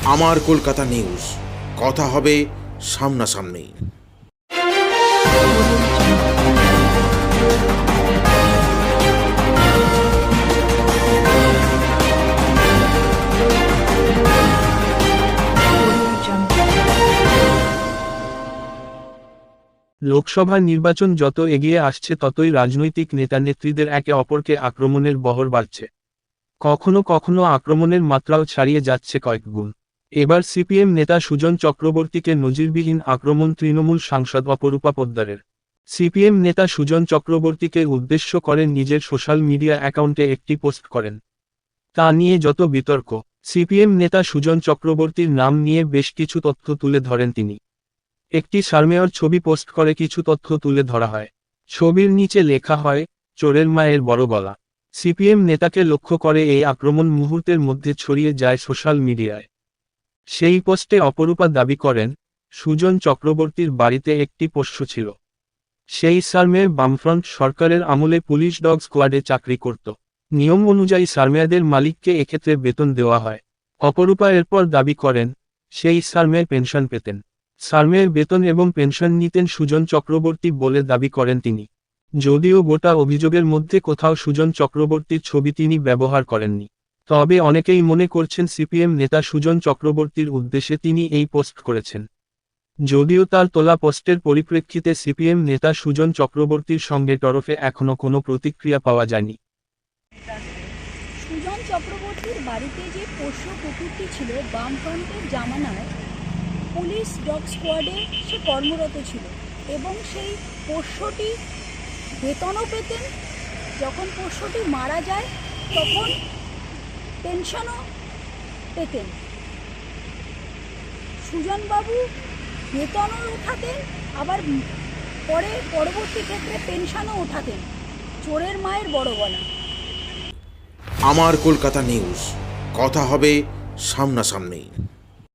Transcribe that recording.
আমার কলকাতা নিউজ, কথা হবে সামনাসামনি। লোকসভা নির্বাচন যত এগিয়ে আসছে ততই রাজনৈতিক নেতা-নেত্রীদের একে অপরকে আক্রমণের বহর বাড়ছে। কখনো কখনো আক্রমণের মাত্রাও ছাড়িয়ে যাচ্ছে কয়েকগুণ। এবার সিপিএম নেতা সুজন চক্রবর্তীকে নজিরবিহীন আক্রমণ তৃণমূল সাংসদ অপরূপা পোদ্দারের। সিপিএম নেতা সুজন চক্রবর্তীকে উদ্দেশ্য করে নিজের সোশ্যাল মিডিয়া অ্যাকাউন্টে একটি পোস্ট করেন। তা নিয়ে যত বিতর্ক। সিপিএম নেতা সুজন চক্রবর্তীর নাম নিয়ে বেশ কিছু তথ্য তুলে ধরেন তিনি। একটি সারমেয়র ছবি পোস্ট করে কিছু তথ্য তুলে ধরা হয়। ছবির নিচে লেখা হয়, চোরের মায়ের বড় গলা। সিপিএম নেতাকে লক্ষ্য করে এই আক্রমণ মুহূর্তের মধ্যে ছড়িয়ে যায় সোশ্যাল মিডিয়ায়। সেই পোস্টে অপরূপা দাবি করেন, সুজন চক্রবর্তীর বাড়িতে একটি পোষ্য ছিল। সেই সারমেয় বামফ্রন্ট সরকারের আমলে পুলিশ ডগ স্কোয়াডে চাকরি করত। নিয়ম অনুযায়ী সারমেয়াদের মালিককে এক্ষেত্রে বেতন দেওয়া হয়। অপরূপা এরপর দাবি করেন, সেই সারমেয় পেনশন পেতেন। সারমেয়ের বেতন এবং পেনশন নিতেন সুজন চক্রবর্তী বলে দাবি করেন তিনি। যদিও গোটা অভিযোগের মধ্যে কোথাও সুজন চক্রবর্তীর ছবি তিনি ব্যবহার করেননি, তবে অনেকেই মনে করছেন সিপিএম নেতা সুজন চক্রবর্তীর উদ্দেশ্যে তিনি এই পোস্ট করেছেন। যদিও তার তোলা পোস্টের পরিপ্রেক্ষিতে সিপিএম নেতা সুজন চক্রবর্তীর সঙ্গে তরফে এখনও কোনো প্রতিক্রিয়া পাওয়া যায়নি। সুজন চক্রবর্তীর বাড়িতে যে পোষ্য কুকুরটি ছিল, বামফ্রন্টের জামানায় পুলিশ ডগ স্কোয়াডে সে কর্মরত ছিল এবং সেই পোষ্যটি বেতনও পেতেন। যখন পোষ্যটি মারা যায় তখন পেনশনও পেতেন। সুজনবাবু বেতনও ওঠাতেন, আবার পরবর্তী ক্ষেত্রে পেনশনও ওঠাতেন। চোরের মায়ের বড় গলা। আমার কলকাতা নিউজ, কথা হবে সামনাসামনি।